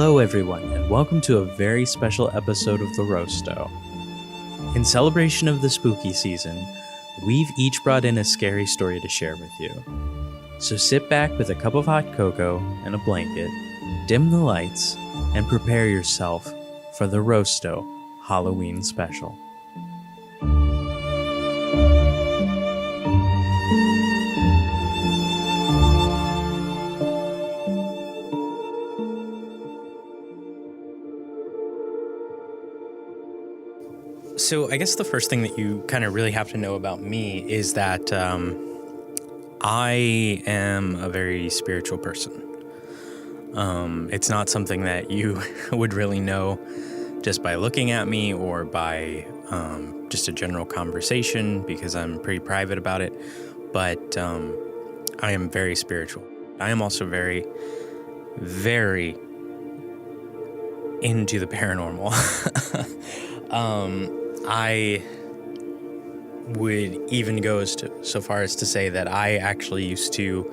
Hello everyone, and welcome to a very special episode of Darkosto. In celebration of the spooky season, we've each brought in a scary story to share with you. So sit back with a cup of hot cocoa and a blanket, dim the lights, and prepare yourself for the Darkosto Halloween special. So I guess the first thing that you kind of really have to know about me is that I am a very spiritual person. It's not something that you would really know just by looking at me or by just a general conversation, because I'm pretty private about it. But I am very spiritual. I am also very, very into the paranormal. I would even go so far as to say that I actually used to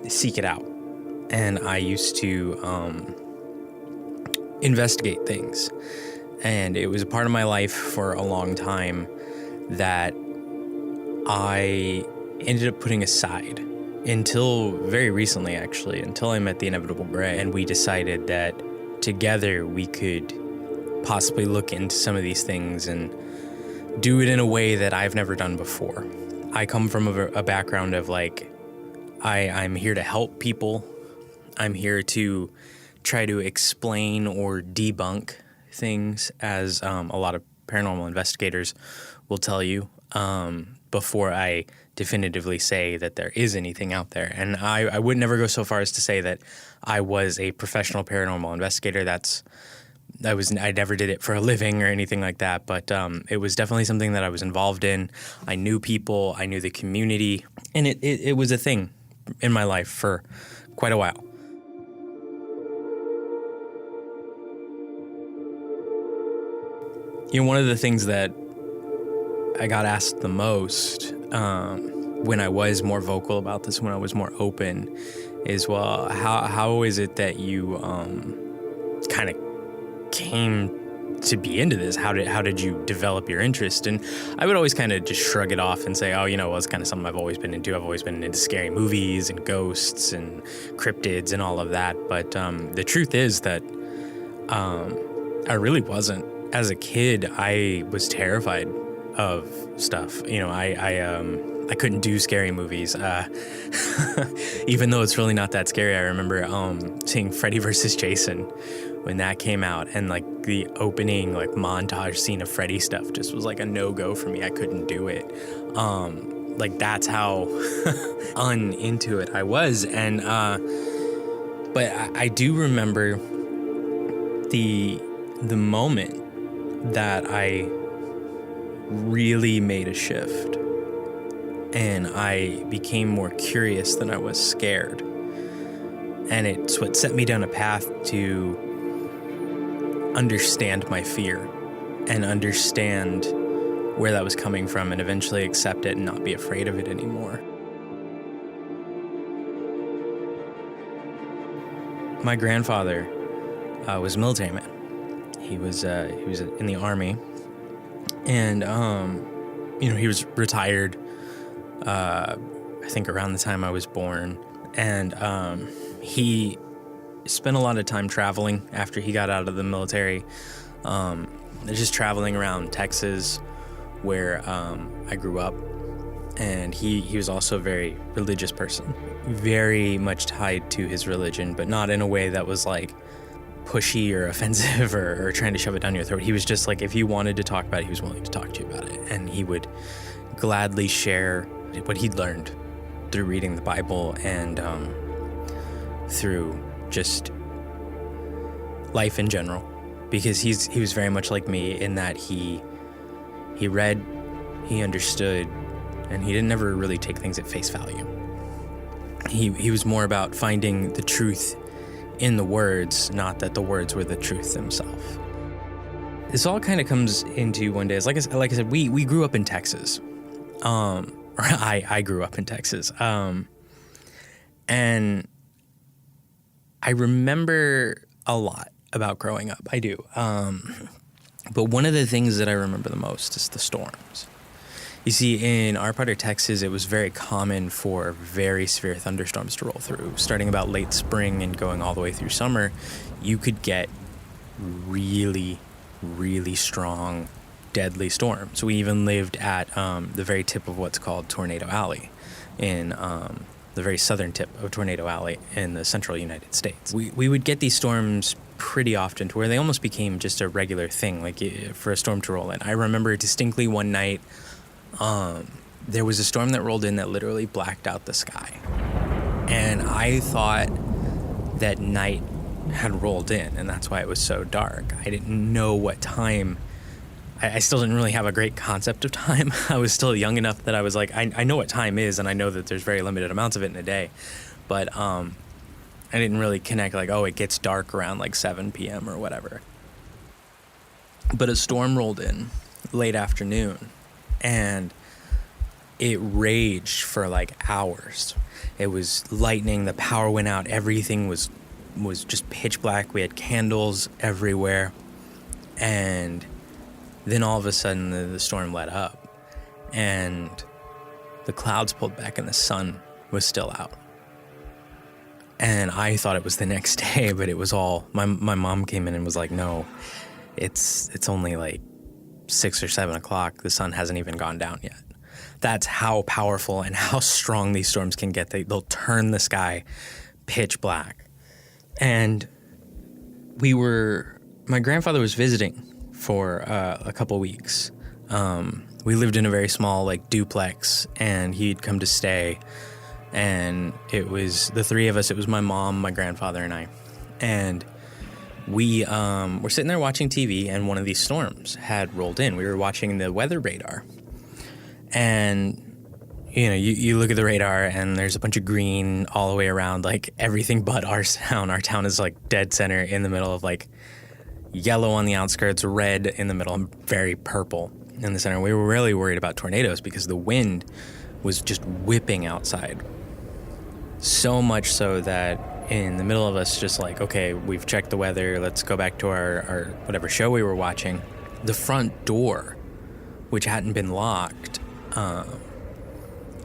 seek it out, and I used to investigate things, and it was a part of my life for a long time that I ended up putting aside until very recently, actually, until I met TheInevitableGrey, and we decided that together we could possibly look into some of these things and do it in a way that I've never done before. I come from a background of I'm here to help people. I'm here to try to explain or debunk things, as a lot of paranormal investigators will tell you, before I definitively say that there is anything out there. And I would never go so far as to say that I was a professional paranormal investigator. I never did it for a living or anything like that, but it was definitely something that I was involved in. I knew people, I knew the community, and it was a thing in my life for quite a while. You know, one of the things that I got asked the most when I was more vocal about this, when I was more open, is, well, how is it that you kind of came to be into this? How did you develop your interest? And I would always kind of just shrug it off and say, well, it's kind of something I've always been into. I've always been into scary movies and ghosts and cryptids and all of that. But the truth is that I really wasn't. As a kid, I was terrified of stuff. I couldn't do scary movies, even though it's really not that scary. I remember seeing Freddy vs. Jason when that came out, and the opening montage scene of Freddy stuff just was a no-go for me. I couldn't do it. That's how uninto it I was. And but I do remember the moment that I really made a shift, and I became more curious than I was scared. And it's what set me down a path to understand my fear and understand where that was coming from, and eventually accept it and not be afraid of it anymore. My grandfather was a military man. He was in the Army, and he was retired I think around the time I was born, and he spent a lot of time traveling after he got out of the military, just traveling around Texas, where I grew up. And he was also a very religious person, very much tied to his religion, but not in a way that was pushy or offensive or trying to shove it down your throat. He was just if you wanted to talk about it, he was willing to talk to you about it. And he would gladly share what he'd learned through reading the Bible and through just life in general, because he was very much like me in that he read, he understood, and he didn't ever really take things at face value. He was more about finding the truth in the words, not that the words were the truth themselves. This all kind of comes into one day. It's like I said, we grew up in Texas. Or I grew up in Texas. And I remember a lot about growing up. I do. But one of the things that I remember the most is the storms. You see, in our part of Texas, it was very common for very severe thunderstorms to roll through. Starting about late spring and going all the way through summer, you could get really, really strong, deadly storms. We even lived at the very tip of what's called Tornado Alley in the very southern tip of Tornado Alley in the central United States. We would get these storms pretty often to where they almost became just a regular thing, like for a storm to roll in. I remember distinctly one night, there was a storm that rolled in that literally blacked out the sky. And I thought that night had rolled in, and that's why it was so dark. I didn't know what time. I still didn't really have a great concept of time. I was still young enough that I was like, I know what time is, and I know that there's very limited amounts of it in a day. But I didn't really connect, like, oh, it gets dark around like 7 p.m. or whatever. But a storm rolled in late afternoon, and it raged for like hours. It was lightning, the power went out, everything was just pitch black. We had candles everywhere. And then all of a sudden the storm let up, and the clouds pulled back and the sun was still out. And I thought it was the next day, but it was all, my mom came in and was like, no, it's only like 6 or 7 o'clock. The sun hasn't even gone down yet. That's how powerful and how strong these storms can get. They'll turn the sky pitch black. And my grandfather was visiting for a couple weeks. We lived in a very small like duplex, and he'd come to stay. And it was the three of us. It was my mom, my grandfather, and I. And we were sitting there watching TV, and one of these storms had rolled in. We were watching the weather radar. And, you know, you look at the radar, and there's a bunch of green all the way around, like everything but our town. Our town is like dead center in the middle of like yellow on the outskirts, red in the middle, and very purple in the center. We were really worried about tornadoes because the wind was just whipping outside. So much so that in the middle of us just like, okay, we've checked the weather, let's go back to our whatever show we were watching. The front door, which hadn't been locked,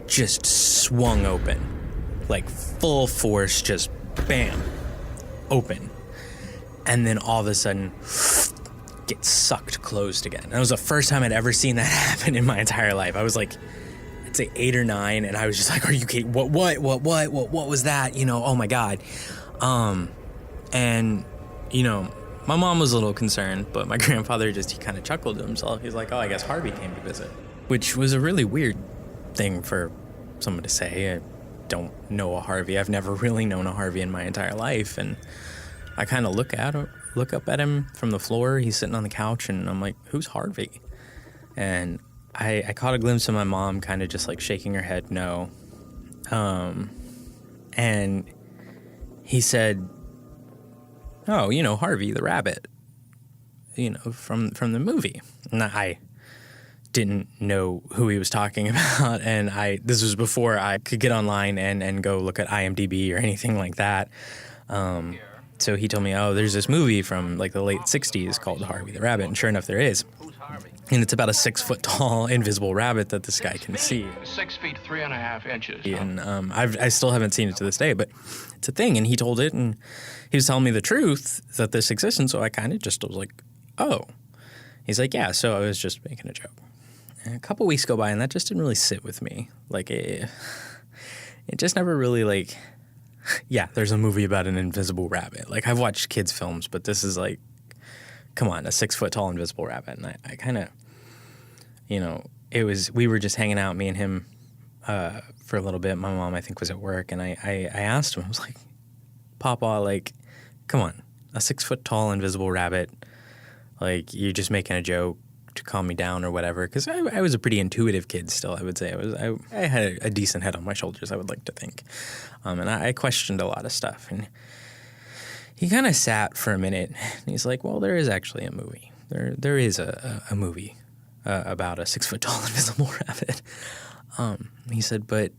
just swung open. Like full force, just bam, open. And then all of a sudden, get sucked closed again. And it was the first time I'd ever seen that happen in my entire life. I was like, I'd say 8 or 9, and I was just like, are you kidding? What was that? You know, oh my God. And, you know, my mom was a little concerned, but my grandfather he kind of chuckled to himself. He's like, oh, I guess Harvey came to visit, which was a really weird thing for someone to say. I don't know a Harvey. I've never really known a Harvey in my entire life. And I kind of look up at him from the floor. He's sitting on the couch, and I'm like, who's Harvey? And I caught a glimpse of my mom kind of just like shaking her head no. And he said, oh, you know, Harvey the rabbit, you know, from the movie. And I didn't know who he was talking about. And this was before I could get online and go look at IMDb or anything like that. So he told me, oh, there's this movie from like the late 60s called Harvey the Rabbit. And sure enough, there is. And it's about a 6-foot-tall invisible rabbit that this guy can see. 6 feet 3.5 inches. And I still haven't seen it to this day, but it's a thing. And he told it, and he was telling me the truth that this exists. And so I kind of just was like, oh. He's like, yeah, so I was just making a joke. And a couple weeks go by, and that just didn't really sit with me. Like, it just never really, like, yeah, there's a movie about an invisible rabbit. Like, I've watched kids' films, but this is like, come on, a 6-foot-tall invisible rabbit. And I kind of, you know, we were just hanging out, me and him, for a little bit. My mom, I think, was at work, and I asked him, I was like, Papa, like, come on, a 6-foot-tall invisible rabbit, like, you're just making a joke to calm me down or whatever, because I was a pretty intuitive kid still, I would say. I had a decent head on my shoulders, I would like to think. And I questioned a lot of stuff. And he kind of sat for a minute, and he's like, well, there is actually a movie. There is a movie about a 6-foot-tall invisible rabbit. He said, but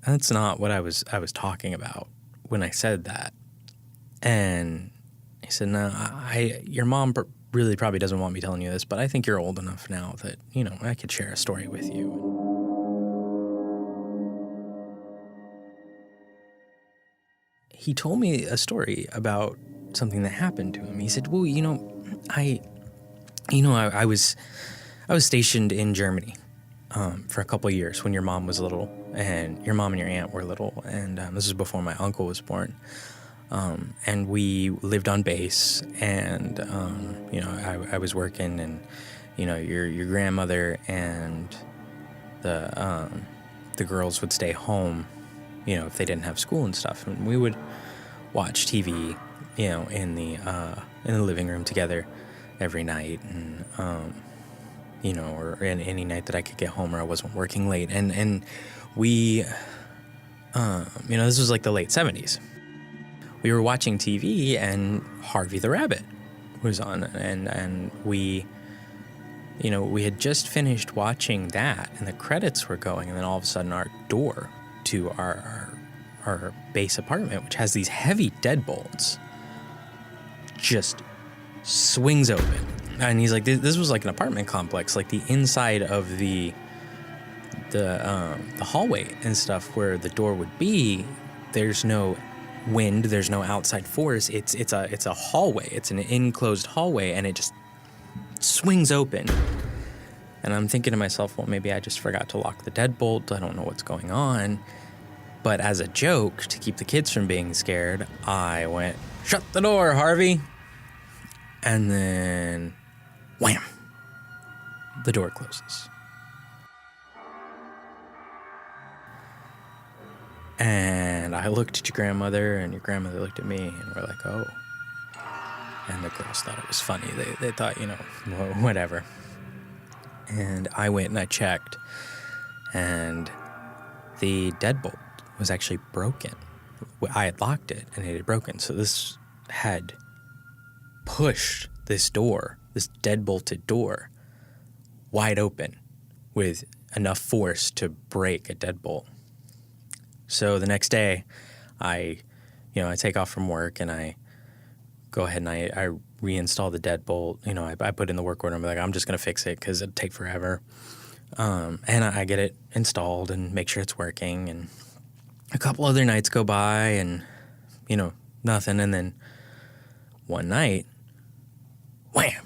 that's not what I was talking about when I said that. And He said, no, your mom really probably doesn't want me telling you this, but I think you're old enough now that, I could share a story with you. He told me a story about something that happened to him. He said, well, I was stationed in Germany for a couple of years when your mom was little, and your mom and your aunt were little, and this was before my uncle was born. And we lived on base, and I was working, and your grandmother and the girls would stay home, if they didn't have school and stuff, and we would watch TV, in the living room together every night, and or any night that I could get home or I wasn't working late, and we, this was like the late 70s. We were watching TV, and Harvey the Rabbit was on, and we, we had just finished watching that, and the credits were going, and then all of a sudden our door to our base apartment, which has these heavy deadbolts, just swings open. And he's like, this was like an apartment complex, like the inside of the hallway and stuff where the door would be. There's no wind, there's no outside force. It's a hallway. It's an enclosed hallway, and it just swings open. And I'm thinking to myself, well, maybe I just forgot to lock the deadbolt. I don't know what's going on. But as a joke, to keep the kids from being scared, I went, "Shut the door, Harvey." And then, wham, the door closes. And I looked at your grandmother, and your grandmother looked at me, and we're like, oh. And the girls thought it was funny. They thought, whatever. And I went and I checked, and the deadbolt was actually broken. I had locked it, and it had broken. So this had pushed this door, this deadbolted door, wide open with enough force to break a deadbolt. So the next day, I take off from work, and I go ahead and I reinstall the deadbolt. I put in the work order. I'm like, I'm just going to fix it because it'd take forever. And I get it installed and make sure it's working. And a couple other nights go by, and, nothing. And then one night, wham,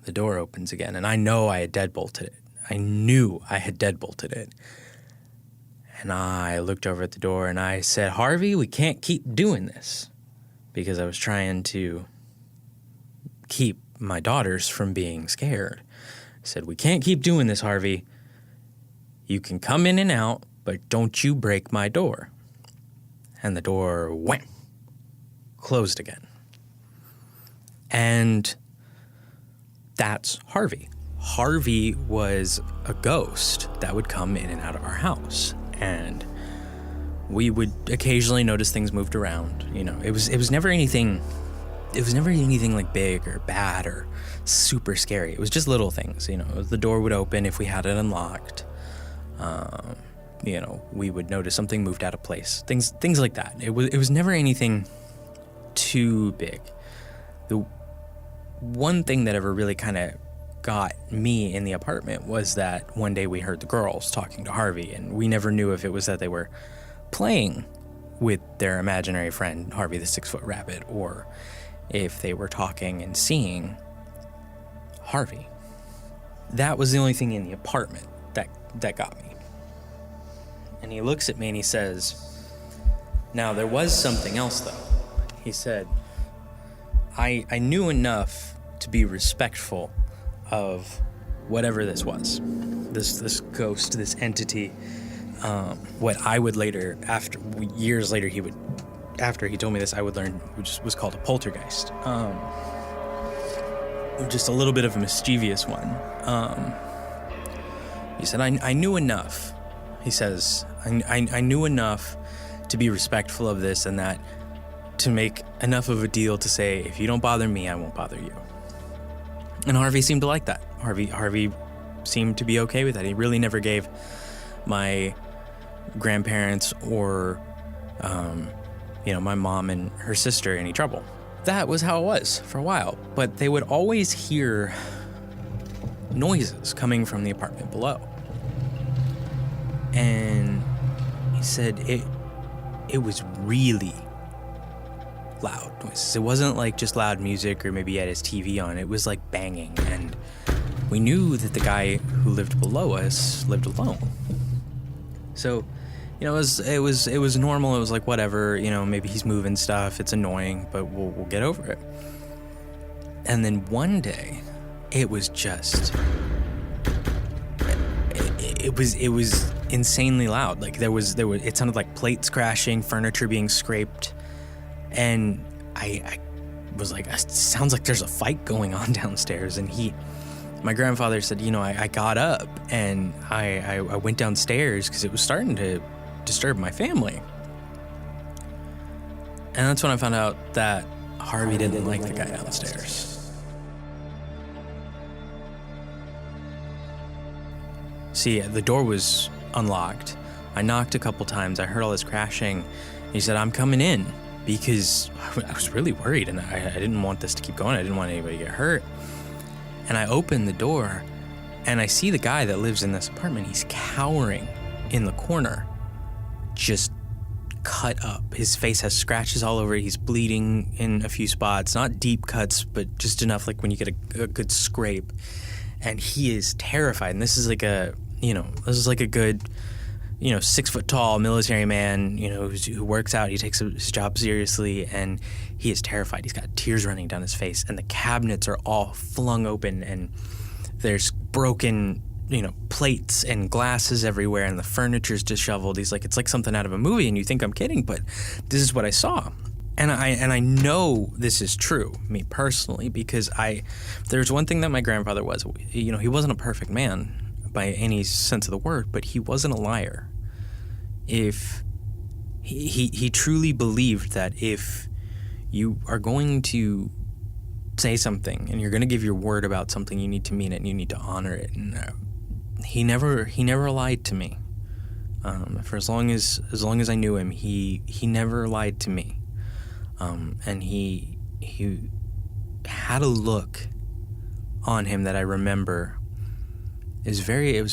the door opens again. And I know I had deadbolted it. I knew I had deadbolted it. And I looked over at the door, and I said, Harvey, we can't keep doing this, because I was trying to keep my daughters from being scared. I said, we can't keep doing this, Harvey. You can come in and out, but don't you break my door. And the door wham, closed again. And that's Harvey. Harvey was a ghost that would come in and out of our house. And we would occasionally notice things moved around. It was never anything like big or bad or super scary. It was just little things. The door would open if we had it unlocked. We would notice something moved out of place. Things like that. It was never anything too big. The one thing that ever really kind of got me in the apartment was that one day we heard the girls talking to Harvey, and we never knew if it was that they were playing with their imaginary friend, Harvey the 6-foot rabbit, or if they were talking and seeing Harvey. That was the only thing in the apartment that got me. And he looks at me and he says, now there was something else though. He said, I knew enough to be respectful of whatever this was, this ghost, this entity. What I would later, years later, after he told me this, I would learn, which was called a poltergeist. Just a little bit of a mischievous one. He said, I knew enough. He says, I knew enough to be respectful of this and that, to make enough of a deal to say, if you don't bother me, I won't bother you. And Harvey seemed to like that. Harvey seemed to be okay with that. He really never gave my grandparents or, my mom and her sister any trouble. that was how it was for a while. But they would always hear noises coming from the apartment below. And he said it was really loud noises. It wasn't like just loud music or maybe he had his TV on. It was like banging. And we knew that the guy who lived below us lived alone. So, you know, it was normal. It was like, whatever, you know, maybe he's moving stuff. It's annoying, but we'll get over it. And then one day, it was just, it was insanely loud. Like there was, it sounded like plates crashing, furniture being scraped. And I was like, it sounds like there's a fight going on downstairs. And my grandfather said, you know, I got up and I went downstairs because it was starting to disturb my family. And that's when I found out that Harvey didn't like the guy downstairs. See, the door was unlocked. I knocked a couple times. I heard all this crashing. He said, I'm coming in, because I was really worried and I didn't want this to keep going. I didn't want anybody to get hurt. And I opened the door and I see the guy that lives in this apartment. He's cowering in the corner, just cut up. His face has scratches all over it. He's bleeding in a few spots, not deep cuts, but just enough like when you get a good scrape. And he is terrified. And this is like a good, 6 foot tall military man, who works out. He takes his job seriously, and he is terrified. He's got tears running down his face, and the cabinets are all flung open, and there's broken, plates and glasses everywhere, and the furniture's disheveled. He's like, it's like something out of a movie, and you think I'm kidding, but this is what I saw. And I know this is true, me personally, because there's one thing that my grandfather was, he wasn't a perfect man by any sense of the word, but he wasn't a liar. If he truly believed that if you are going to say something and you're going to give your word about something, you need to mean it and you need to honor it. And he never lied to me. For as long as I knew him, he never lied to me. And he had a look on him that I remember. It was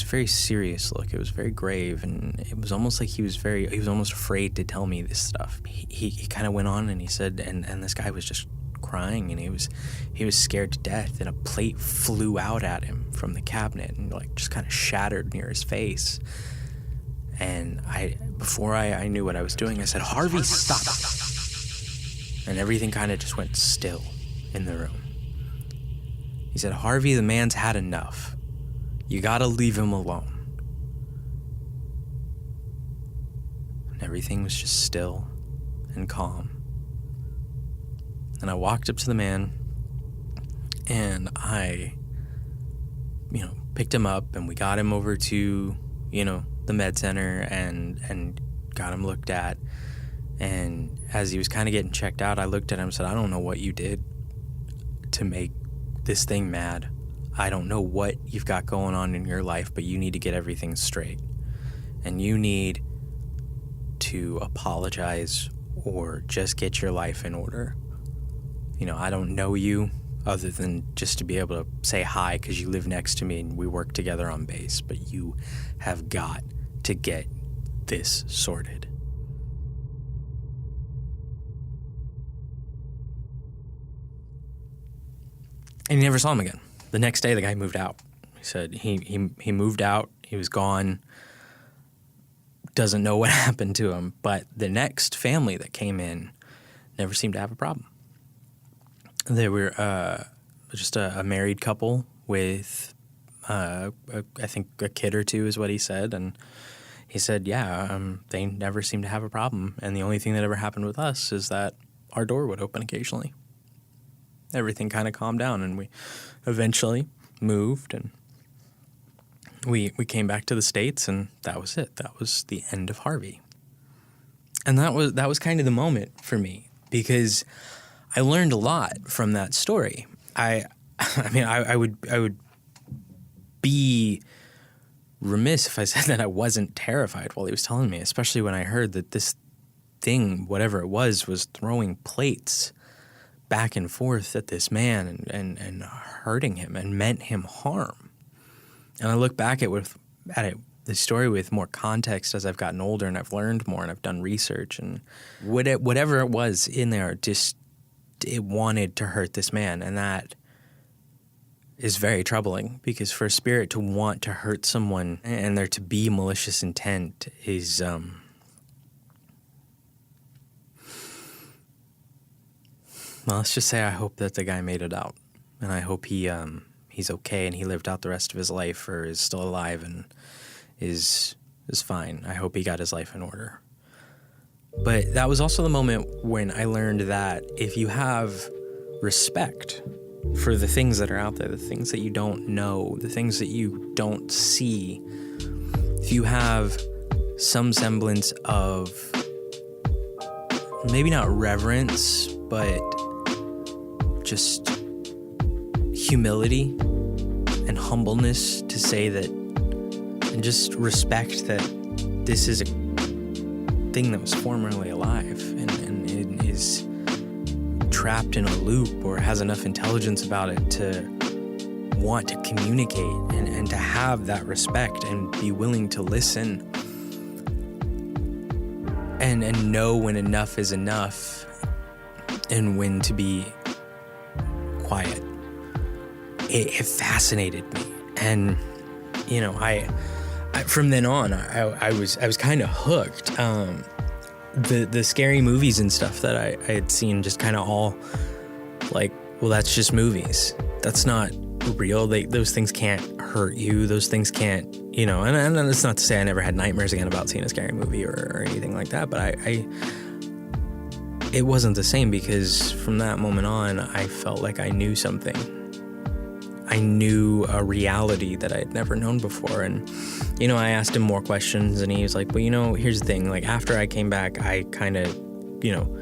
a very serious look. It was very grave, and it was almost like he was almost afraid to tell me this stuff. He kind of went on and he said, and this guy was just crying, and he was scared to death, and a plate flew out at him from the cabinet and just kind of shattered near his face. And before I knew what I was doing, I said, Harvey, stop. And everything kind of just went still in the room. He said, Harvey, the man's had enough. You gotta leave him alone. And everything was just still and calm. And I walked up to the man and I, picked him up and we got him over to, the med center and got him looked at. And as he was kind of getting checked out, I looked at him and said, I don't know what you did to make this thing mad. I don't know what you've got going on in your life, but you need to get everything straight. And you need to apologize or just get your life in order. I don't know you other than just to be able to say hi because you live next to me and we work together on base, but you have got to get this sorted. And he never saw him again. The next day, the guy moved out. He said he moved out. He was gone. Doesn't know what happened to him. But the next family that came in never seemed to have a problem. They were just a married couple with, I think, a kid or two is what he said. And he said, they never seemed to have a problem. And the only thing that ever happened with us is that our door would open occasionally. Everything kind of calmed down, and we eventually moved, and we came back to the States, and that was it. That was the end of Harvey. And that was kind of the moment for me, because I learned a lot from that story. I would be remiss if I said that I wasn't terrified while he was telling me, especially when I heard that this thing, whatever it was throwing plates back and forth at this man and hurting him and meant him harm. And I look back at the story with more context as I've gotten older and I've learned more and I've done research, and whatever it was in there, it wanted to hurt this man, and that is very troubling, because for a spirit to want to hurt someone and there to be malicious intent is well, let's just say I hope that the guy made it out, and I hope he's okay and he lived out the rest of his life, or is still alive and is fine. I hope he got his life in order. But that was also the moment when I learned that if you have respect for the things that are out there, the things that you don't know, the things that you don't see, if you have some semblance of maybe not reverence, but just humility and humbleness to say that, and just respect that this is a thing that was formerly alive and it is trapped in a loop, or has enough intelligence about it to want to communicate and to have that respect and be willing to listen and know when enough is enough and when to be quiet. It fascinated me, and you know, I from then on I was kind of hooked. The scary movies and stuff that I had seen just kind of all like, well, that's just movies. That's not real. Those things can't hurt you. Those things can't, you know, and it's not to say I never had nightmares again about seeing a scary movie or anything like that, but it wasn't the same, because from that moment on, I felt like I knew something. I knew a reality that I'd never known before. And, you know, I asked him more questions, and he was like, well, you know, here's the thing. Like, after I came back, I kind of, you know,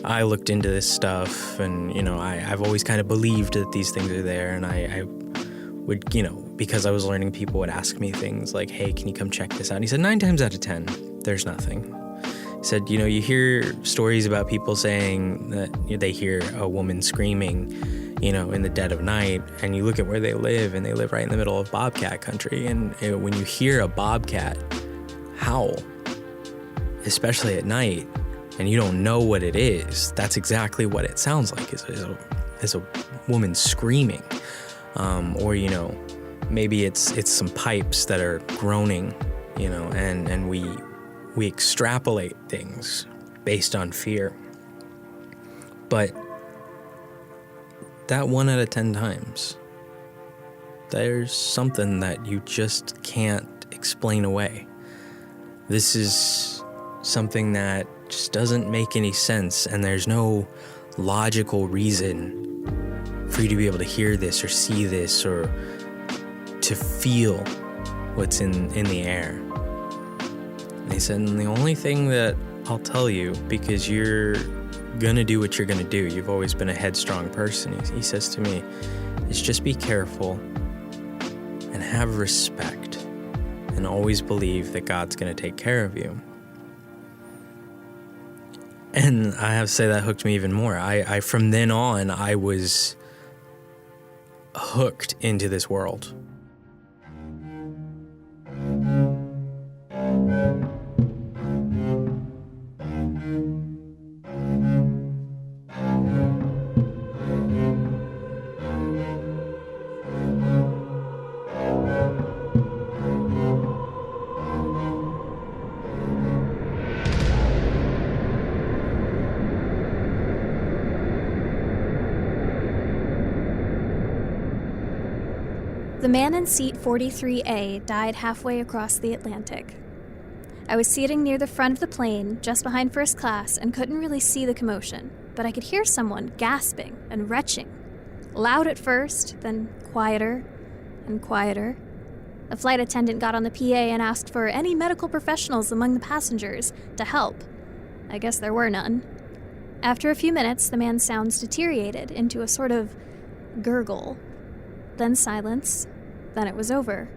I looked into this stuff, and, you know, I've always kind of believed that these things are there. And I would, you know, because I was learning, people would ask me things like, hey, can you come check this out? And he said, 9 times out of 10, there's nothing. He said, you know, you hear stories about people saying that they hear a woman screaming, you know, in the dead of night, and you look at where they live, and they live right in the middle of bobcat country. And when you hear a bobcat howl, especially at night, and you don't know what it is, that's exactly what it sounds like, is a woman screaming. Or, you know, maybe it's some pipes that are groaning, you know, and we extrapolate things based on fear. But that 1 out of 10 times, there's something that you just can't explain away. This is something that just doesn't make any sense, and there's no logical reason for you to be able to hear this or see this or to feel what's in the air. And he said, and the only thing that I'll tell you, because you're gonna do what you're gonna do, you've always been a headstrong person, he says to me, is just be careful and have respect and always believe that God's gonna take care of you. And I have to say that hooked me even more. I from then on, I was hooked into this world. The man in seat 43A died halfway across the Atlantic. I was seating near the front of the plane, just behind first class, and couldn't really see the commotion, but I could hear someone gasping and retching. Loud at first, then quieter and quieter. A flight attendant got on the PA and asked for any medical professionals among the passengers to help. I guess there were none. After a few minutes, the man's sounds deteriorated into a sort of gurgle. Then silence. Then it was over.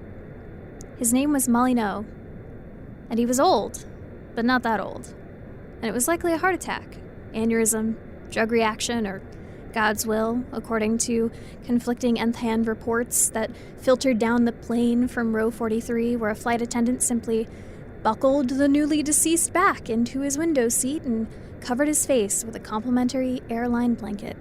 His name was Molyneux, and he was old, but not that old. And it was likely a heart attack, aneurysm, drug reaction, or God's will, according to conflicting nth-hand reports that filtered down the plane from row 43, where a flight attendant simply buckled the newly deceased back into his window seat and covered his face with a complimentary airline blanket.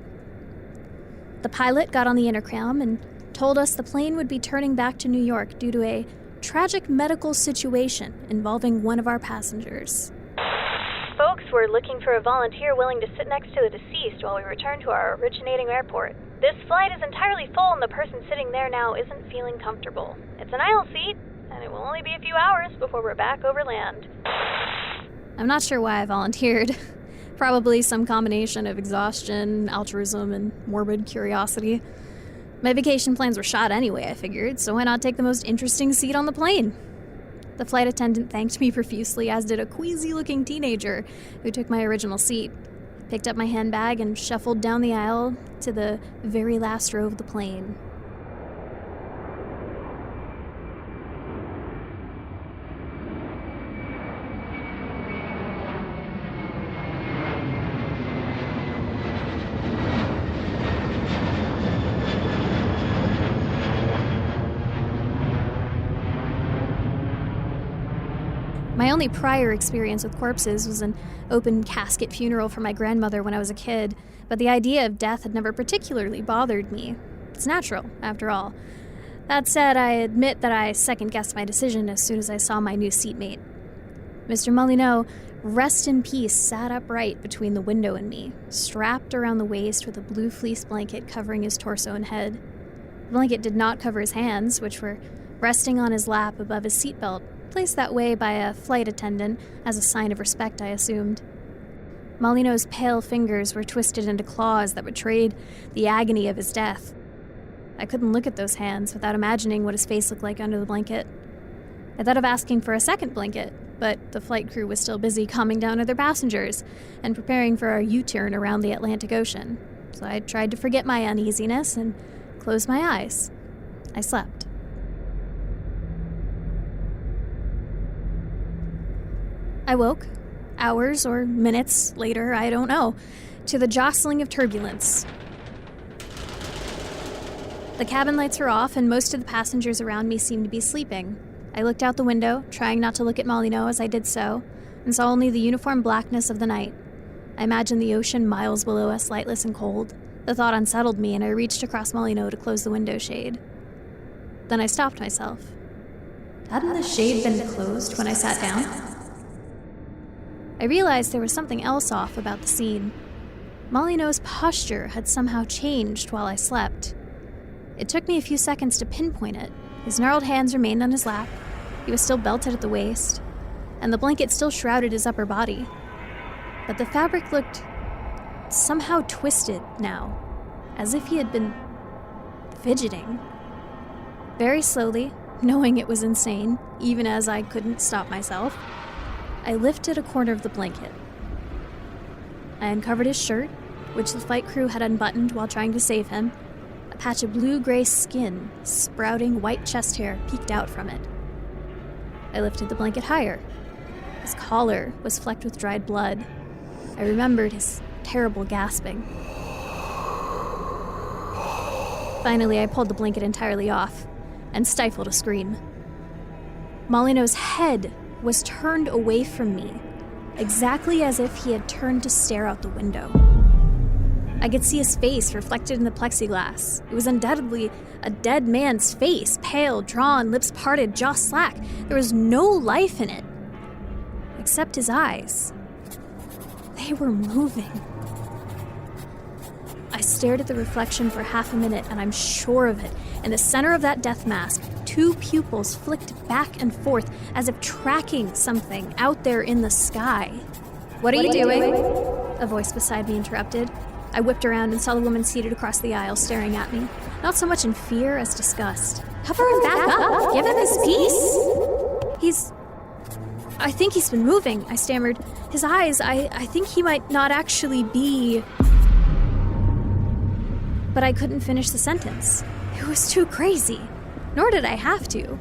The pilot got on the intercom and told us the plane would be turning back to New York due to a tragic medical situation involving one of our passengers. Folks, we're looking for a volunteer willing to sit next to the deceased while we return to our originating airport. This flight is entirely full and the person sitting there now isn't feeling comfortable. It's an aisle seat, and it will only be a few hours before we're back over land. I'm not sure why I volunteered. Probably some combination of exhaustion, altruism, and morbid curiosity. My vacation plans were shot anyway, I figured, so why not take the most interesting seat on the plane? The flight attendant thanked me profusely, as did a queasy-looking teenager who took my original seat, picked up my handbag, and shuffled down the aisle to the very last row of the plane. My only prior experience with corpses was an open casket funeral for my grandmother when I was a kid, but the idea of death had never particularly bothered me. It's natural, after all. That said, I admit that I second-guessed my decision as soon as I saw my new seatmate. Mr. Molyneux, rest in peace, sat upright between the window and me, strapped around the waist with a blue fleece blanket covering his torso and head. The blanket did not cover his hands, which were resting on his lap above his seatbelt, placed that way by a flight attendant as a sign of respect, I assumed. Molyneux's pale fingers were twisted into claws that betrayed the agony of his death. I couldn't look at those hands without imagining what his face looked like under the blanket. I thought of asking for a second blanket, but the flight crew was still busy calming down other passengers and preparing for our U-turn around the Atlantic Ocean, so I tried to forget my uneasiness and closed my eyes. I slept. I woke, hours or minutes later, I don't know, to the jostling of turbulence. The cabin lights were off, and most of the passengers around me seemed to be sleeping. I looked out the window, trying not to look at Molyneux as I did so, and saw only the uniform blackness of the night. I imagined the ocean miles below us, lightless and cold. The thought unsettled me, and I reached across Molyneux to close the window shade. Then I stopped myself. Hadn't the shade been closed when I sat down? I realized there was something else off about the scene. Molyneux's posture had somehow changed while I slept. It took me a few seconds to pinpoint it. His gnarled hands remained on his lap. He was still belted at the waist, and the blanket still shrouded his upper body. But the fabric looked somehow twisted now, as if he had been fidgeting. Very slowly, knowing it was insane, even as I couldn't stop myself, I lifted a corner of the blanket. I uncovered his shirt, which the flight crew had unbuttoned while trying to save him. A patch of blue-gray skin, sprouting white chest hair, peeked out from it. I lifted the blanket higher. His collar was flecked with dried blood. I remembered his terrible gasping. Finally, I pulled the blanket entirely off and stifled a scream. Molyneux's head was turned away from me, exactly as if he had turned to stare out the window. I could see his face reflected in the plexiglass. It was undoubtedly a dead man's face, pale, drawn, lips parted, jaw slack. There was no life in it, except his eyes. They were moving. I stared at the reflection for half a minute, and I'm sure of it. In the center of that death mask, two pupils flicked back and forth as if tracking something out there in the sky. What are you doing? A voice beside me interrupted. I whipped around and saw the woman seated across the aisle staring at me, not so much in fear as disgust. Cover him back up! Give him his peace! I think he's been moving, I stammered. His eyes, I think he might not actually be... But I couldn't finish the sentence. It was too crazy. Nor did I have to.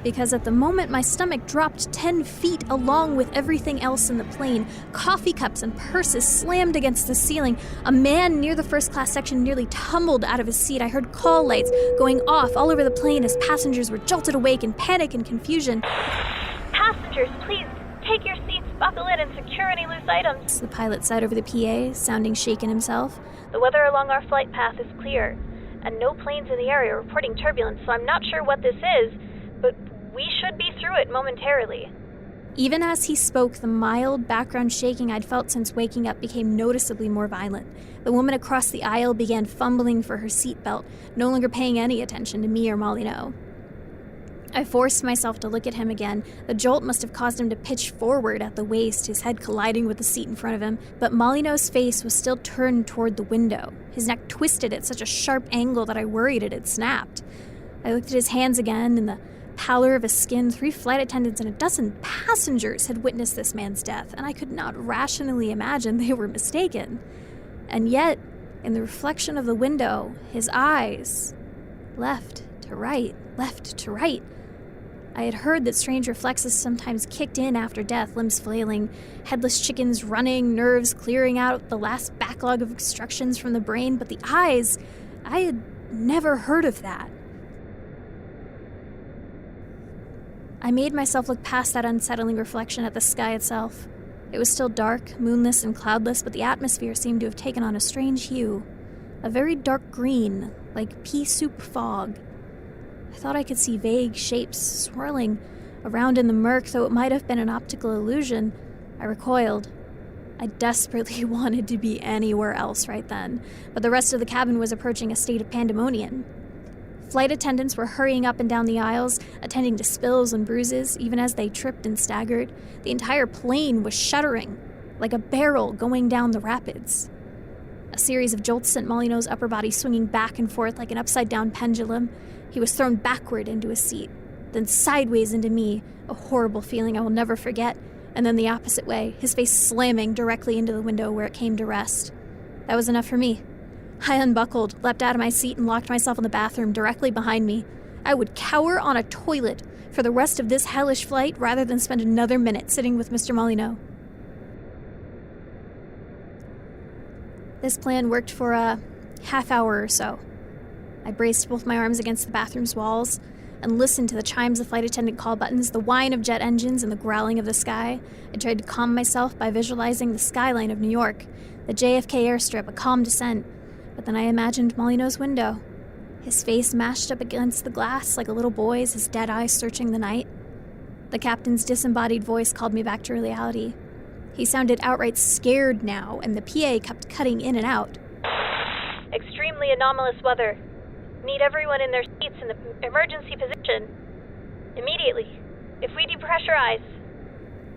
because at the moment my stomach dropped 10 feet along with everything else in the plane. Coffee cups and purses slammed against the ceiling. A man near the first class section nearly tumbled out of his seat. I heard call lights going off all over the plane as passengers were jolted awake in panic and confusion. Passengers, please, take your seats, buckle in, and secure any loose items. The pilot said over the PA, sounding shaken himself. The weather along our flight path is clear, and no planes in the area are reporting turbulence, so I'm not sure what this is, but we should be through it momentarily. Even as he spoke, the mild background shaking I'd felt since waking up became noticeably more violent. The woman across the aisle began fumbling for her seatbelt, no longer paying any attention to me or Molyneux. I forced myself to look at him again. The jolt must have caused him to pitch forward at the waist, his head colliding with the seat in front of him, but Molyneux's face was still turned toward the window. His neck twisted at such a sharp angle that I worried it had snapped. I looked at his hands again, and the pallor of his skin. 3 flight attendants and a dozen passengers had witnessed this man's death, and I could not rationally imagine they were mistaken. And yet, in the reflection of the window, his eyes, left to right, left to right. I had heard that strange reflexes sometimes kicked in after death, limbs flailing, headless chickens running, nerves clearing out the last backlog of instructions from the brain, but the eyes, I had never heard of that. I made myself look past that unsettling reflection at the sky itself. It was still dark, moonless, and cloudless, but the atmosphere seemed to have taken on a strange hue. A very dark green, like pea soup fog. I thought I could see vague shapes swirling around in the murk, though it might have been an optical illusion. I recoiled. I desperately wanted to be anywhere else right then, but the rest of the cabin was approaching a state of pandemonium. Flight attendants were hurrying up and down the aisles, attending to spills and bruises, even as they tripped and staggered. The entire plane was shuddering, like a barrel going down the rapids. A series of jolts sent Molyneux's upper body swinging back and forth like an upside-down pendulum. He was thrown backward into a seat, then sideways into me, a horrible feeling I will never forget, and then the opposite way, his face slamming directly into the window where it came to rest. That was enough for me. I unbuckled, leapt out of my seat, and locked myself in the bathroom directly behind me. I would cower on a toilet for the rest of this hellish flight rather than spend another minute sitting with Mr. Molyneux. This plan worked for a half hour or so. I braced both my arms against the bathroom's walls and listened to the chimes of flight attendant call buttons, the whine of jet engines, and the growling of the sky. I tried to calm myself by visualizing the skyline of New York, the JFK airstrip, a calm descent. But then I imagined Molyneux's window, his face mashed up against the glass like a little boy's, his dead eyes searching the night. The captain's disembodied voice called me back to reality. He sounded outright scared now, and the PA kept cutting in and out. Extremely anomalous weather. Need everyone in their seats in the emergency position. Immediately. If we depressurize.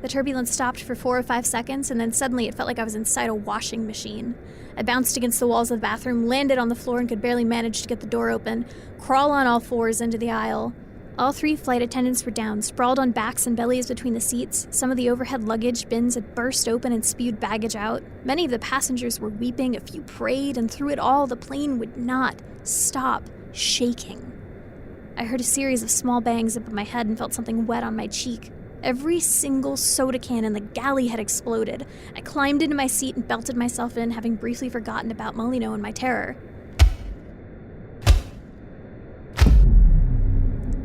The turbulence stopped for 4 or 5 seconds, and then suddenly it felt like I was inside a washing machine. I bounced against the walls of the bathroom, landed on the floor, and could barely manage to get the door open, crawl on all fours into the aisle. All 3 flight attendants were down, sprawled on backs and bellies between the seats. Some of the overhead luggage bins had burst open and spewed baggage out. Many of the passengers were weeping, a few prayed, and through it all, the plane would not stop shaking. I heard a series of small bangs above my head and felt something wet on my cheek. Every single soda can in the galley had exploded. I climbed into my seat and belted myself in, having briefly forgotten about Molyneux and my terror.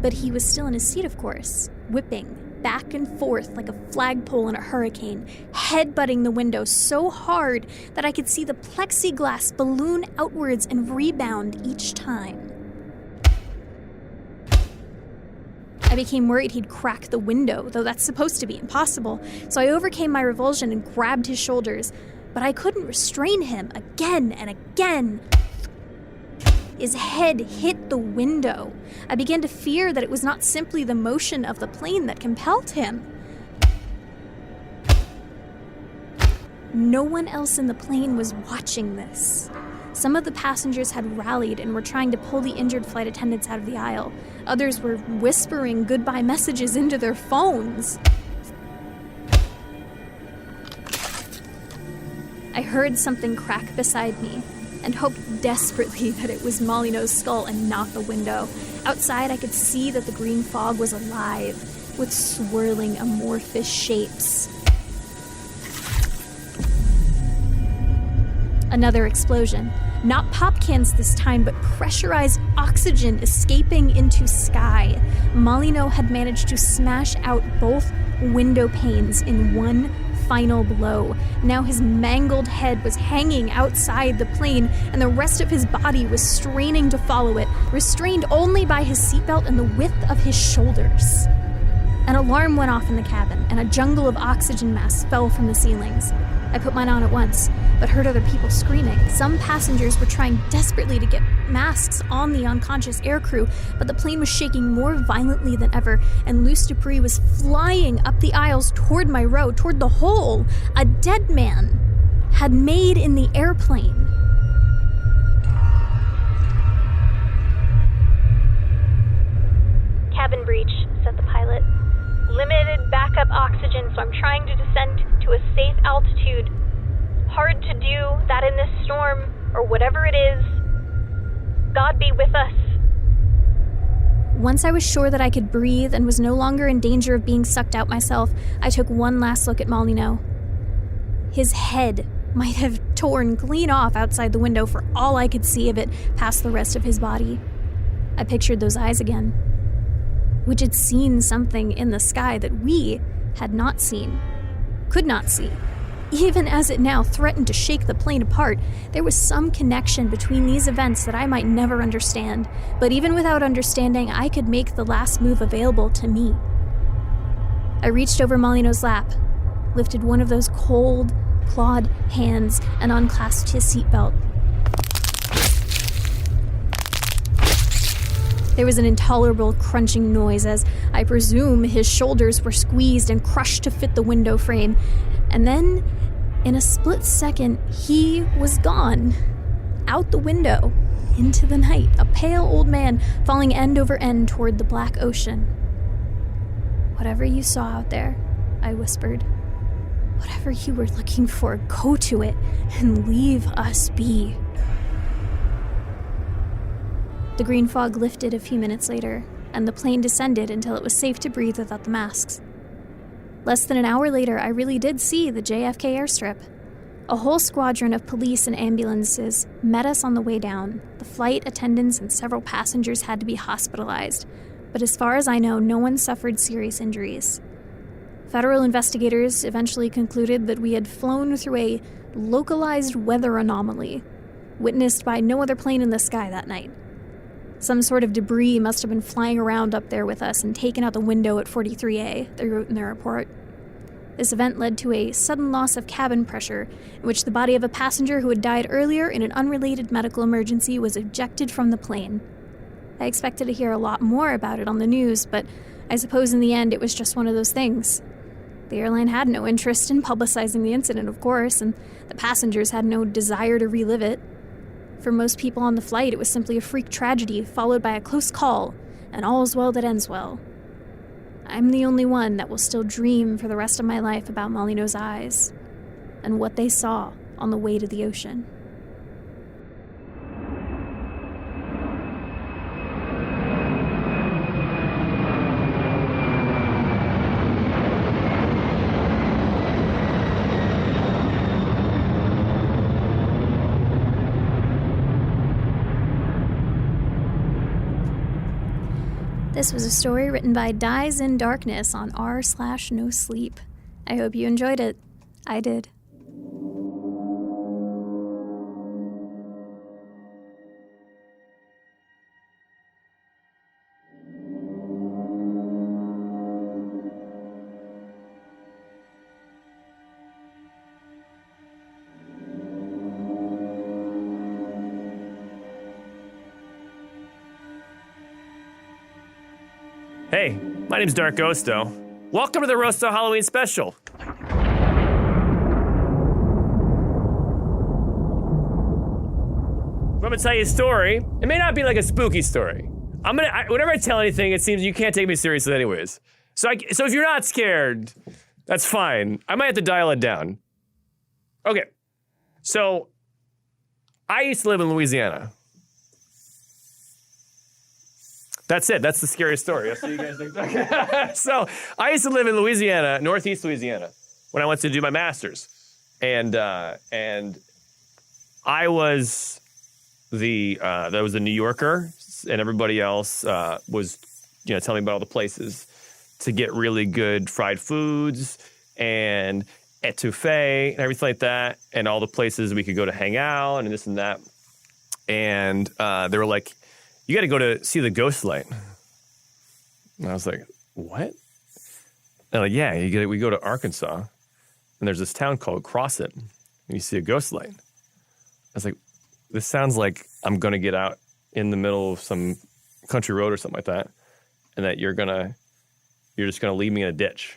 But he was still in his seat, of course, whipping back and forth like a flagpole in a hurricane, headbutting the window so hard that I could see the plexiglass balloon outwards and rebound each time. I became worried he'd crack the window, though that's supposed to be impossible, so I overcame my revulsion and grabbed his shoulders, but I couldn't restrain him again and again. His head hit the window. I began to fear that it was not simply the motion of the plane that compelled him. No one else in the plane was watching this. Some of the passengers had rallied and were trying to pull the injured flight attendants out of the aisle. Others were whispering goodbye messages into their phones. I heard something crack beside me, and hoped desperately that it was Molyneux's skull and not the window. Outside, I could see that the green fog was alive, with swirling amorphous shapes. Another explosion. Not pop cans this time, but pressurized oxygen escaping into sky. Molyneux had managed to smash out both window panes in one final blow. Now his mangled head was hanging outside the plane, and the rest of his body was straining to follow it, restrained only by his seatbelt and the width of his shoulders. An alarm went off in the cabin, and a jungle of oxygen masks fell from the ceilings. I put mine on at once, but heard other people screaming. Some passengers were trying desperately to get masks on the unconscious aircrew, but the plane was shaking more violently than ever, and loose debris was flying up the aisles toward my row, toward the hole a dead man had made in the airplane. Cabin breach, said the pilot. Limited backup oxygen, so I'm trying to descend to a safe altitude. Hard to do that in this storm, or whatever it is. God be with us. Once I was sure that I could breathe and was no longer in danger of being sucked out myself, I took one last look at Molyneux. His head might have torn clean off outside the window for all I could see of it past the rest of his body. I pictured those eyes again, which had seen something in the sky that we had not seen, could not see. Even as it now threatened to shake the plane apart, there was some connection between these events that I might never understand. But even without understanding, I could make the last move available to me. I reached over Molyneux's lap, lifted one of those cold, clawed hands, and unclasped his seatbelt. There was an intolerable crunching noise as, I presume, his shoulders were squeezed and crushed to fit the window frame. And then, in a split second, he was gone. Out the window, into the night, a pale old man falling end over end toward the black ocean. "Whatever you saw out there," I whispered. "Whatever you were looking for, go to it and leave us be." The green fog lifted a few minutes later, and the plane descended until it was safe to breathe without the masks. Less than an hour later, I really did see the JFK airstrip. A whole squadron of police and ambulances met us on the way down. The flight attendants and several passengers had to be hospitalized, but as far as I know, no one suffered serious injuries. Federal investigators eventually concluded that we had flown through a localized weather anomaly, witnessed by no other plane in the sky that night. Some sort of debris must have been flying around up there with us and taken out the window at 43A, they wrote in their report. This event led to a sudden loss of cabin pressure, in which the body of a passenger who had died earlier in an unrelated medical emergency was ejected from the plane. I expected to hear a lot more about it on the news, but I suppose in the end it was just one of those things. The airline had no interest in publicizing the incident, of course, and the passengers had no desire to relive it. For most people on the flight, it was simply a freak tragedy followed by a close call, and all's well that ends well. I'm the only one that will still dream for the rest of my life about Molyneux's eyes and what they saw on the way to the ocean. This was a story written by Dies in Darkness on r/NoSleep. I hope you enjoyed it. I did. Hey, my name's Darkosto. Welcome to the Rosto Halloween special. I'm gonna tell you a story. It may not be like a spooky story. Whenever I tell anything, it seems you can't take me seriously anyways. So if you're not scared, that's fine. I might have to dial it down. Okay, so I used to live in Louisiana. That's it. That's the scariest story. That's what you guys think. Okay. So I used to live in Louisiana, Northeast Louisiana, when I went to do my master's, and I was that was a New Yorker, and everybody else was telling me about all the places to get really good fried foods and etouffee and everything like that, and all the places we could go to hang out and this and that. And they were like, you got to go to see the Ghost Light. And I was like, what? And they're like, yeah, we go to Arkansas, and there's this town called Crossit, and you see a ghost light. I was like, this sounds like I'm going to get out in the middle of some country road or something like that, and that you're just going to leave me in a ditch.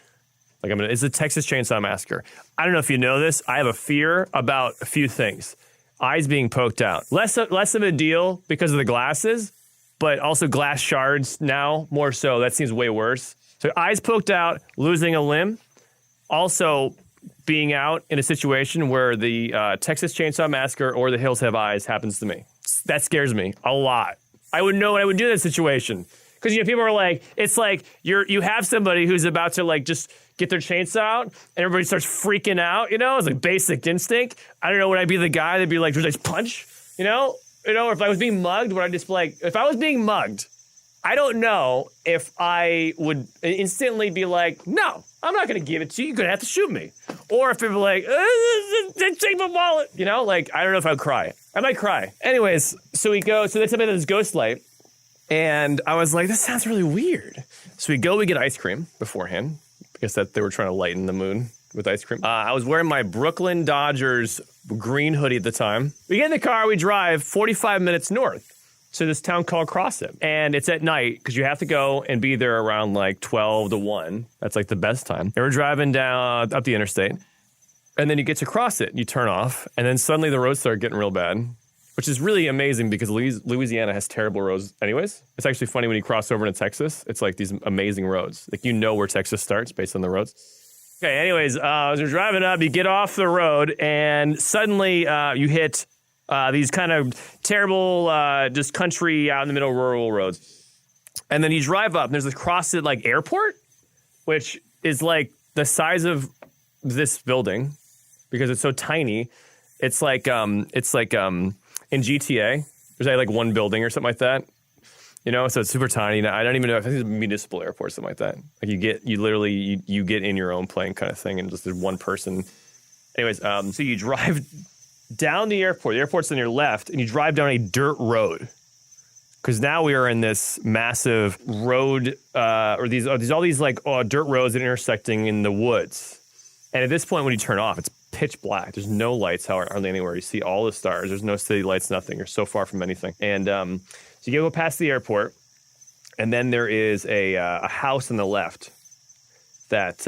Like, it's a Texas Chainsaw Massacre. I don't know if you know this. I have a fear about a few things. Eyes being poked out. Less of a deal because of the glasses, but also glass shards now, more so. That seems way worse. So eyes poked out, losing a limb. Also being out in a situation where the Texas Chainsaw Massacre or The Hills Have Eyes happens to me. That scares me a lot. I would know what I would do in that situation. Because people are like, it's like you have somebody who's about to like just get their chainsaw out, and everybody starts freaking out. It's like Basic Instinct. I don't know, would I be the guy that'd be like, would I just punch? Or if I was being mugged, would I just like, if I was being mugged, I don't know if I would instantly be like, no, I'm not going to give it to you. You're going to have to shoot me. Or if people were like, take my wallet. Like, I don't know if I'd cry. I might cry. Anyways, so they tell me about this ghost light. And I was like, this sounds really weird. So we get ice cream beforehand. I guess that they were trying to lighten the mood with ice cream. I was wearing my Brooklyn Dodgers green hoodie at the time. We get in the car, we drive 45 minutes north to this town called Crossit. And it's at night because you have to go and be there around like 12 to 1. That's like the best time. And we're driving down up the interstate. And then you get to Crossit, you turn off, and then suddenly the roads start getting real bad. Which is really amazing because Louisiana has terrible roads anyways. It's actually funny when you cross over into Texas. It's like these amazing roads. Like where Texas starts based on the roads. Okay, anyways, as you're driving up, you get off the road and suddenly you hit these kind of terrible just country out in the middle rural roads. And then you drive up and there's this Crossit like airport, which is like the size of this building because it's so tiny. It's like in GTA, there's like one building or something like that, so it's super tiny. I don't even know if it's a municipal airport or something like that. Like you get in your own plane kind of thing, and just there's one person. Anyways, so you drive down the airport. The airport's on your left, and you drive down a dirt road. Because now we are in this massive road, or all these like dirt roads that are intersecting in the woods. And at this point, when you turn off, it's pitch black. There's no lights hardly anywhere. You see all the stars. There's no city lights, nothing. You're so far from anything. And so you go past the airport, and then there is a house on the left that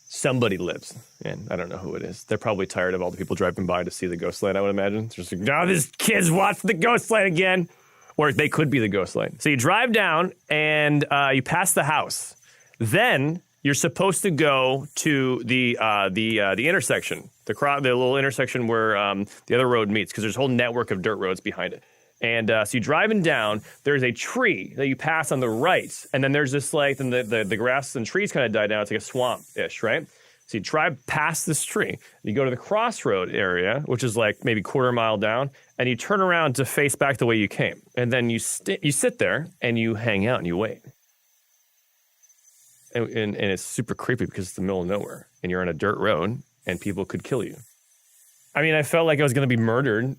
somebody lives in. I don't know who it is. They're probably tired of all the people driving by to see the ghost light, I would imagine. They're just like, no, this kid's watched the ghost light again. Or they could be the ghost light. So you drive down, and you pass the house. Then you're supposed to go to the intersection, the little intersection where the other road meets, because there's a whole network of dirt roads behind it. And so you're driving down, there's a tree that you pass on the right, and then there's this like, then the grass and trees kind of die down. It's like a swamp-ish, right? So you drive past this tree, you go to the crossroad area, which is like maybe quarter mile down, and you turn around to face back the way you came. And then you sit there, and you hang out, and you wait. And it's super creepy because it's the middle of nowhere, and you're on a dirt road, and people could kill you. I mean, I felt like I was going to be murdered,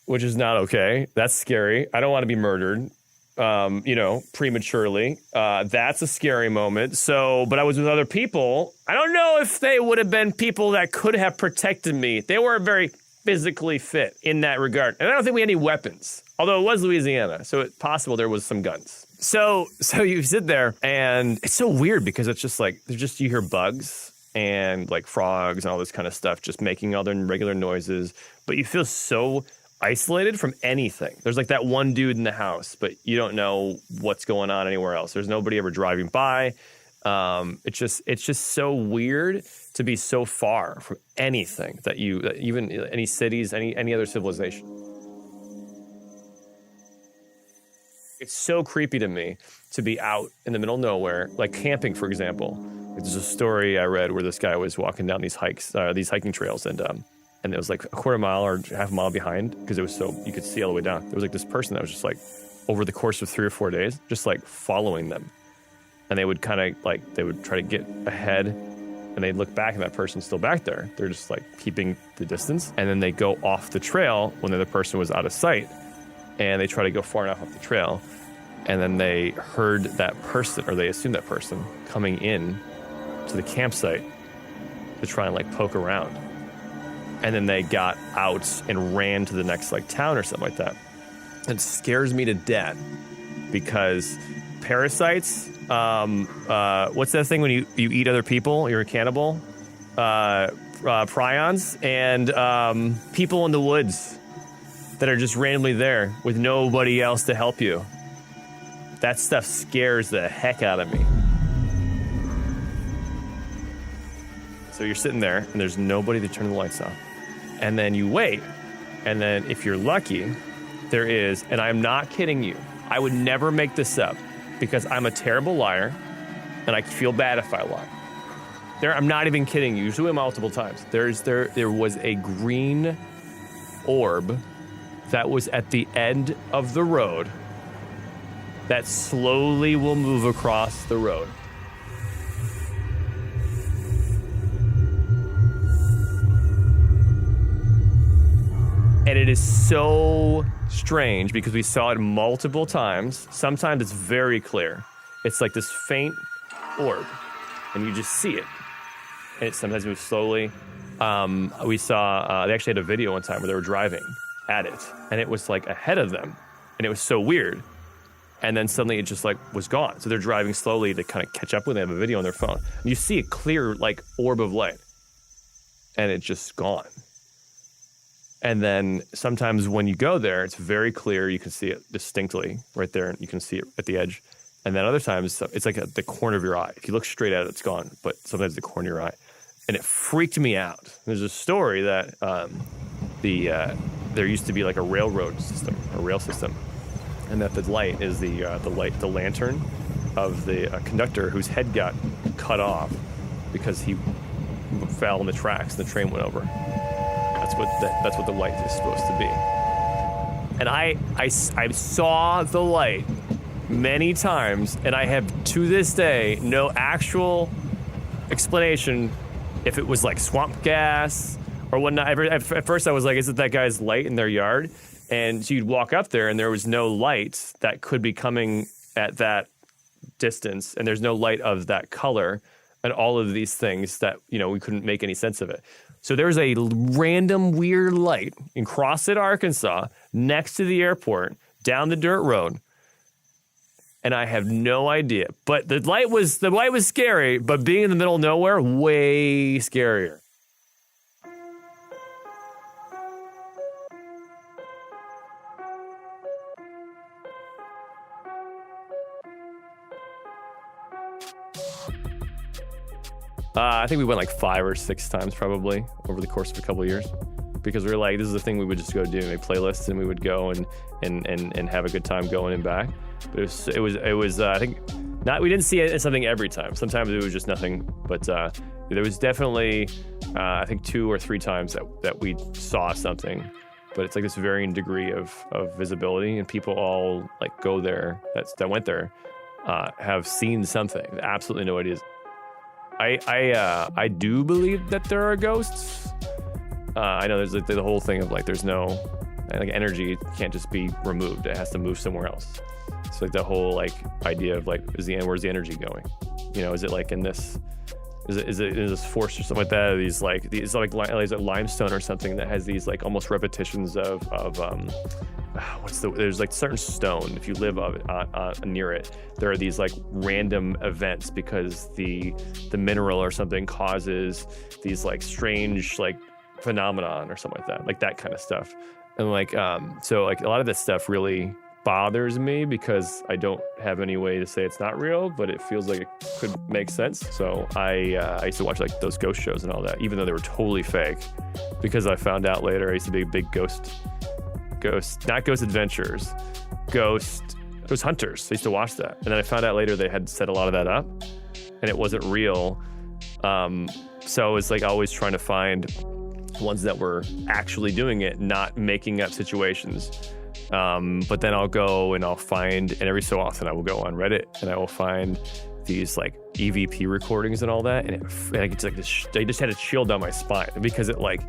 which is not okay. That's scary. I don't want to be murdered, prematurely. That's a scary moment. So, but I was with other people. I don't know if they would have been people that could have protected me. They weren't very physically fit in that regard. And I don't think we had any weapons, although it was Louisiana, so it's possible there was some guns. So you sit there, and it's so weird because it's just like, you hear bugs and like frogs and all this kind of stuff just making all their regular noises, but you feel so isolated from anything. There's like that one dude in the house, but you don't know what's going on anywhere else. There's nobody ever driving by. It's just so weird to be so far from anything even any cities, any other civilization. It's so creepy to me to be out in the middle of nowhere, like camping, for example. There's a story I read where this guy was walking down these hiking trails, and it was like a quarter mile or half a mile behind because it was so you could see all the way down. There was like this person that was just like over the course of 3 or 4 days, just like following them, and they would kind of like they would try to get ahead, and they'd look back and that person's still back there. They're just like keeping the distance, and then they go off the trail when the other person was out of sight, and they try to go far enough off the trail, and then they heard that person, or they assumed that person, coming in to the campsite to try and like poke around. And then they got out and ran to the next like town or something like that. It scares me to death because parasites, what's that thing when you eat other people, you're a cannibal? Prions and people in the woods that are just randomly there with nobody else to help you. That stuff scares the heck out of me. So you're sitting there and there's nobody to turn the lights off. And then you wait. And then if you're lucky, there is, and I'm not kidding you, I would never make this up because I'm a terrible liar and I feel bad if I lie. I'm not even kidding you, usually multiple times. There was a green orb that was at the end of the road that slowly will move across the road. And it is so strange because we saw it multiple times. Sometimes it's very clear. It's like this faint orb, and you just see it. And it sometimes moves slowly. We saw, they actually had a video one time where they were driving at it, and it was like ahead of them, and it was so weird. And then suddenly it just like was gone. So they're driving slowly to kind of catch up with it. They have a video on their phone. And you see a clear like orb of light, and it's just gone. And then sometimes when you go there, it's very clear. You can see it distinctly right there, and you can see it at the edge. And then other times, it's like at the corner of your eye. If you look straight at it, it's gone, but sometimes the corner of your eye. And it freaked me out. There's a story that there used to be like a railroad system, a rail system, and that the light is the lantern of the conductor whose head got cut off because he fell in the tracks and the train went over. That's what the light is supposed to be. And I saw the light many times, and I have to this day no actual explanation if it was like swamp gas or whatnot. At first I was like, is it that guy's light in their yard? And so you'd walk up there and there was no light that could be coming at that distance, and there's no light of that color, and all of these things that, we couldn't make any sense of it. So there's a random weird light in Crossit, Arkansas, next to the airport, down the dirt road. And I have no idea. But the light was scary, but being in the middle of nowhere, way scarier. I think we went like 5 or 6 times probably over the course of a couple of years, because we were like, this is the thing we would just go do, make playlists, and we would go and have a good time going and back. But it was I think not, we didn't see it as something every time. Sometimes it was just nothing, but there was definitely I think 2 or 3 times that we saw something. But it's like this varying degree of visibility, and people all like go there that went there have seen something. Absolutely no ideas. I do believe that there are ghosts. I know there's like the whole thing of like there's no like energy can't just be removed. It has to move somewhere else. So like the whole like idea of like where's the energy going? Is it like in this? Is it this force or something like that? Or is it limestone or something that has these like almost repetitions of there's like certain stone, if you live near it, there are these like random events because the mineral or something causes these like strange like phenomenon or something like that kind of stuff. And like so like a lot of this stuff really bothers me because I don't have any way to say it's not real, but it feels like it could make sense. So I used to watch like those ghost shows and all that, even though they were totally fake, because I found out later I used to be a big ghost, not ghost adventures, ghost It was hunters. They used to watch that. And then I found out later they had set a lot of that up and it wasn't real. So it's like always trying to find ones that were actually doing it, not making up situations. But then I'll go and I'll find, and every so often I will go on Reddit and I will find these like EVP recordings and all that. And I get like this, I just had a chill down my spine because it like,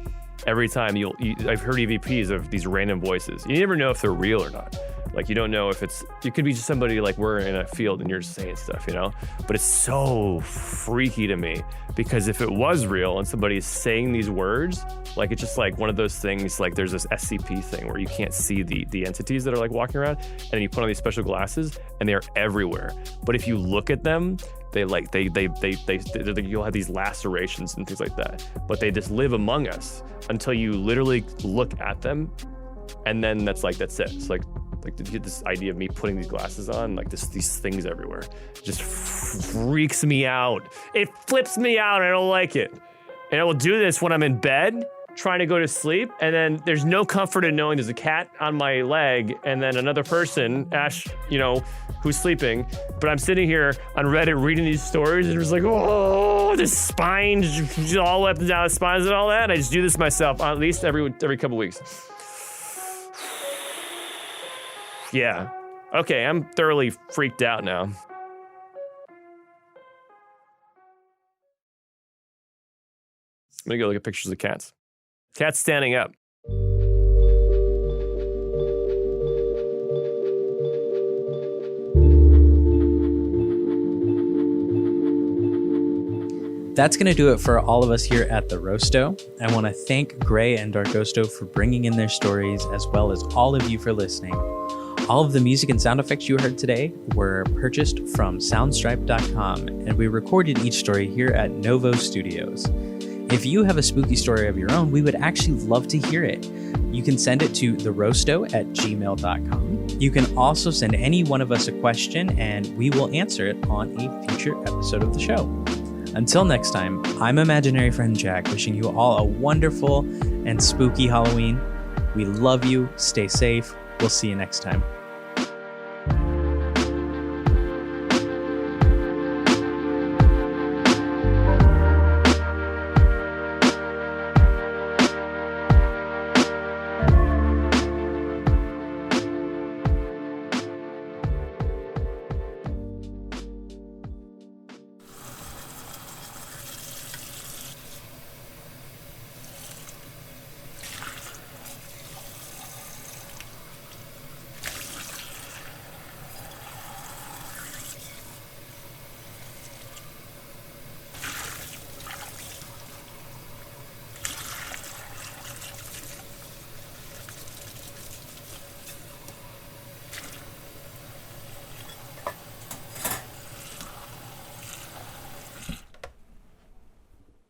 every time I've heard EVPs of these random voices. You never know if they're real or not. Like you don't know if it could be just somebody like we're in a field and you're just saying stuff, you know? But it's so freaky to me because if it was real and somebody's saying these words, like it's just like one of those things, like there's this SCP thing where you can't see the entities that are like walking around and then you put on these special glasses and they're everywhere. But if you look at them, you'll have these lacerations and things like that, but they just live among us until you literally look at them. And then that's it. It's like you get this idea of me putting these glasses on, like these things everywhere. It just freaks me out. It flips me out. I don't like it. And I will do this when I'm in bed, trying to go to sleep. And then there's no comfort in knowing there's a cat on my leg and then another person, Ash, who's sleeping. But I'm sitting here on Reddit reading these stories and it's like, oh, the spine, all up and down the spines and all that. And I just do this myself at least every couple weeks. Yeah. Okay, I'm thoroughly freaked out now. Let me go look at pictures of cats. Cats standing up. That's going to do it for all of us here at The Roasto. I want to thank Gray and Darkosto for bringing in their stories, as well as all of you for listening. All of the music and sound effects you heard today were purchased from soundstripe.com, and we recorded each story here at Novo Studios. If you have a spooky story of your own, we would actually love to hear it. You can send it to theroasto@gmail.com. You can also send any one of us a question, and we will answer it on a future episode of the show. Until next time, I'm Imaginary Friend Jack, wishing you all a wonderful and spooky Halloween. We love you. Stay safe. We'll see you next time.